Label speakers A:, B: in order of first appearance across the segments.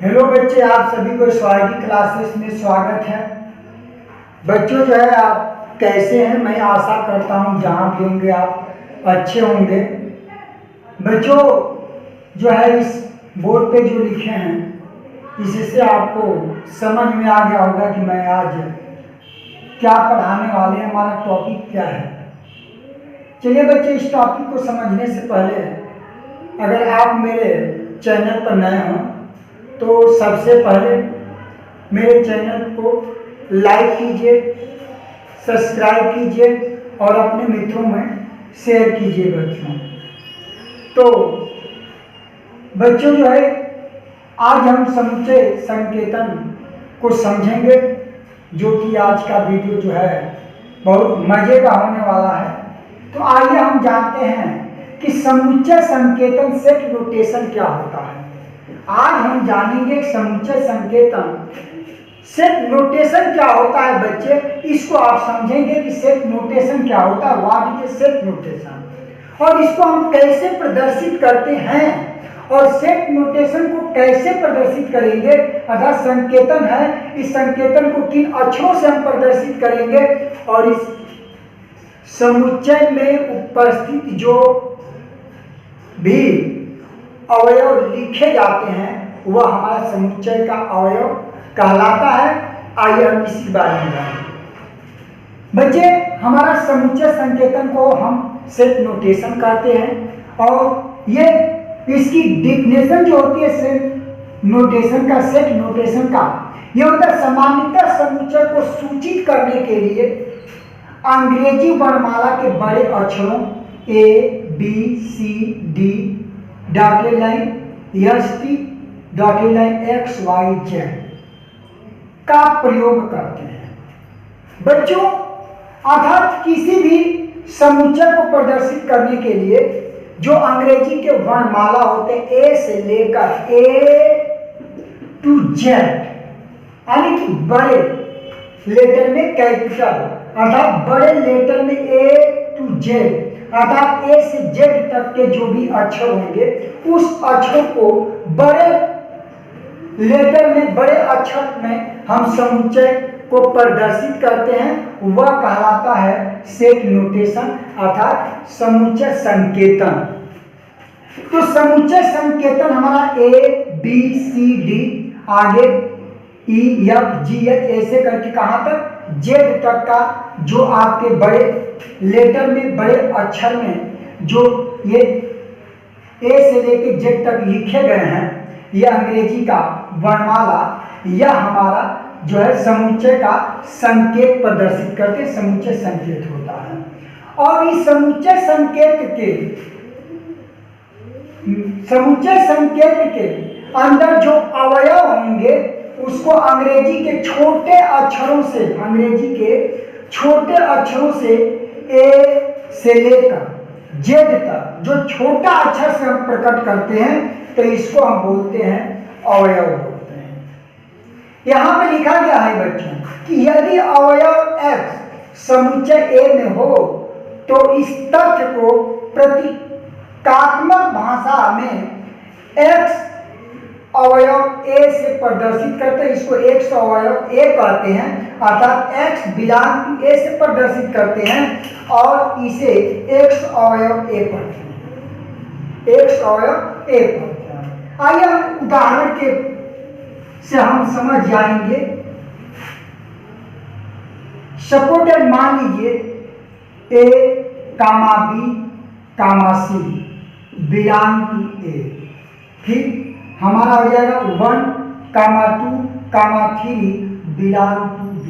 A: Hello बच्चे, आप सभी को स्वागत क्लासेस में स्वागत है। बच्चों जो है, आप कैसे हैं? मैं आशा करता हूं जहां भी होंगे आप अच्छे होंगे। बच्चों जो है, इस बोर्ड पे जो लिखे हैं इससे आपको समझ में आ गया होगा कि मैं आज क्या पढ़ाने वाले हैं, हमारा टॉपिक क्या है। चलिए बच्चे, इस टॉपिक को समझने से पहले अगर आप मेरे चैनल पर नए हों तो सबसे पहले मेरे चैनल को लाइक कीजिए, सब्सक्राइब कीजिए और अपने मित्रों में शेयर कीजिए। बच्चों जो है, आज हम समुच्चय संकेतन को समझेंगे, जो कि आज का वीडियो जो है बहुत मजे का होने वाला है। तो आइए हम जानते हैं कि समुच्चय संकेतन सेट नोटेशन क्या होता है। आज हम जानेंगे समुच्चय संकेतन सेट नोटेशन क्या होता है। बच्चे इसको आप समझेंगे कि सेट नोटेशन क्या होता है, व्हाट इज सेट नोटेशन, और इसको हम कैसे प्रदर्शित करते हैं और सेट नोटेशन को कैसे प्रदर्शित करेंगे। अर्थात संकेतन है, इस संकेतन को किन अक्षरों से हम प्रदर्शित करेंगे और इस समुच्चय में उपस्थित जो भी अवयव लिखे जाते हैं वह हमारा समुच्चय का अवयव कहलाता है। आइए हम इसी बारे में जानें। बच्चे, हमारा समुच्चय संकेतन को हम सेट नोटेशन कहते हैं और ये इसकी डिफिनेशन जो होती है सेट नोटेशन का, सेट नोटेशन का ये होता है सामान्यतः समुच्चय को सूचित करने के लिए अंग्रेजी वर्णमाला के बड़े अक्षरों A, B, C, D, dotted line ST, dotted line X, Y, Z का प्रयोग करते हैं। बच्चों, अर्थात किसी भी समुच्चय को प्रदर्शित करने के लिए जो अंग्रेजी के वर्णमाला होते हैं A से लेकर A to Z, यानी कि बड़े लेटर में कैपिटल, अर्थात बड़े लेटर में A to Z, अर्थात A से Z तक के जो भी अक्षर होंगे उस अक्षर को बड़े लेटर में, बड़े अक्षर में हम समुच्चय को प्रदर्शित करते हैं, वह कहलाता है सेट नोटेशन, अर्थात समुच्चय संकेतन। तो समुच्चय संकेतन हमारा A, B, C, D, आगे E, F, G, H ऐसे करके कहाँ तक Z तक का जो आपके बड़े लेटर में, बड़े अक्षर में जो ये A से लेकर Z तक लिखे गए हैं, यह अंग्रेजी का वर्णमाला, यह हमारा जो है समुच्चय का संकेत प्रदर्शित करते, समुच्चय संकेत होता है। और इस समुच्चय संकेत के अंदर जो अवयव होंगे उसको अंग्रेजी के छोटे अक्षरों से, अंग्रेजी के छोटे अक्षरों से A से लेकर Z तक जो छोटा अक्षर से हम प्रकट करते हैं तो इसको हम बोलते हैं अवयव बोलते हैं। यहां पे लिखा गया है बच्चों कि यदि अवयव X समुच्चय A में हो तो इस तथ्य को प्रतीकात्मक भाषा में X अवयव A से प्रदर्शित करते हैं, इसको X अवयव A कहते हैं, अर्थात X बिलोंग टू A से प्रदर्शित करते हैं और इसे X अवयव A पढ़ते हैं, X अवयव A पढ़ते हैं। आइए हम उदाहरण के से हम समझ जाएंगे। सपोर्टेड मान लीजिए A, B, C belong to A, ठीक, हमारा हो जाएगा 1, 2, 3 बिलोंग टू B।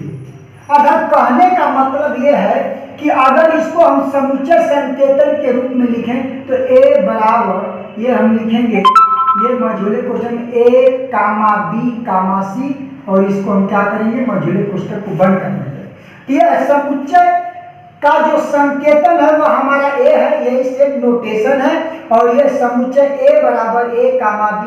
A: अर्थात कहने का मतलब यह है कि अगर इसको हम समुच्चय संकेतन के रूप में लिखें तो A बराबर ये हम लिखेंगे, ये मझोले क्वेश्चन में A, B, C, और इसको हम क्या करेंगे, मझोले कोष्ठक को बंद कर देंगे। यह समुच्चय का जो संकेतन है वह हमारा A है, यही सेट नोटेशन है, और यह समुच्चय A बराबर A, B,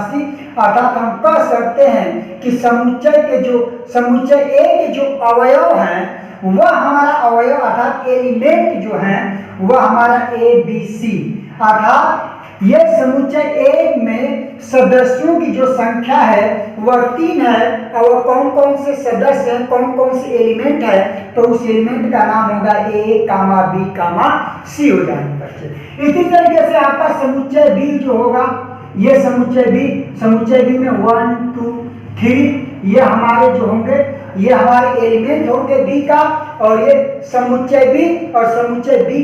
A: C, अर्थात हम कह सकते हैं कि समुच्चय A के जो अवयव हैं वह हमारा अवयव अर्थात एलिमेंट जो है वह हमारा ए बी सी, अर्थात यह समुच्चय ए में सदस्यों की जो संख्या है वह 3 है और कौन कौन से सदस्य हैं, कौन कौन से एलिमेंट है, तो उस एलिमेंट का नाम होगा ए कामा बी कामा सी हो जाएंगे बच्चे। इसी तरीके से आपका समुच्चय बी जो होगा, ये समुच्चय बी में 1 2 3 ये हमारे जो होंगे ये हमारे एलिमेंट होंगे बी का, और ये समुच्चय बी और समुच्चय बी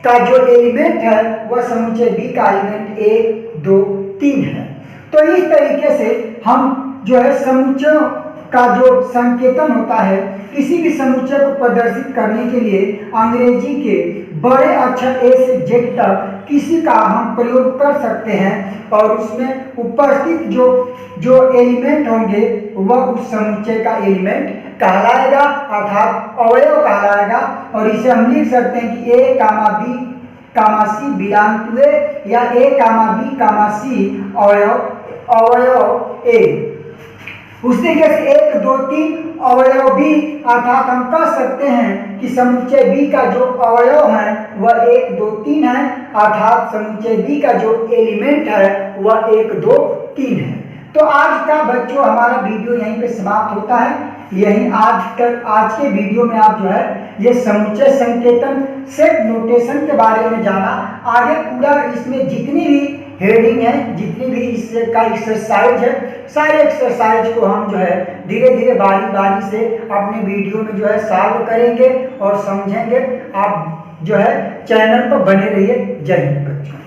A: का जो एलिमेंट है वह समुच्चय बी का एलिमेंट 1 2 3 है। तो इस तरीके से हम जो है समुच्चयों का जो संकेतन होता है, किसी भी समुच्चय को प्रदर्शित करने के लिए अंग्रेजी के बड़े अक्षर ए से जेड तक किसी का हम प्रयोग कर सकते हैं, और उसमें उपस्थित जो एलिमेंट होंगे वह उस समुच्चय का एलिमेंट कहलाएगा, अर्थात अवयव कहलाएगा। और इसे हम लिख सकते हैं कि A comma B comma C belong to A, या ए कामा बी कामा सी अवयव ए। उसी तरीके से 1 2 3 अवयव बी, अर्थात हम कह सकते हैं कि समुच्चय बी का जो अवयव है वह 1 2 3 है, अर्थात समुच्चय बी का जो एलिमेंट है वह 1 2 3 है। तो आज का बच्चों हमारा वीडियो यहीं पे समाप्त होता है। यही आज के वीडियो में आप जो है ये समुच्चय संकेतन सेट नोटेशन के बारे में जाना। आगे पूरा इसमें जितनी भी हेडिंग है, जितनी भी इसका एक्सरसाइज है, सारे एक्सरसाइज को हम जो है धीरे धीरे बारी से अपने वीडियो में जो है सॉल्व करेंगे और समझेंगे। आप जो है चैनल पर बने रहिए। जय हिंद बच्चों।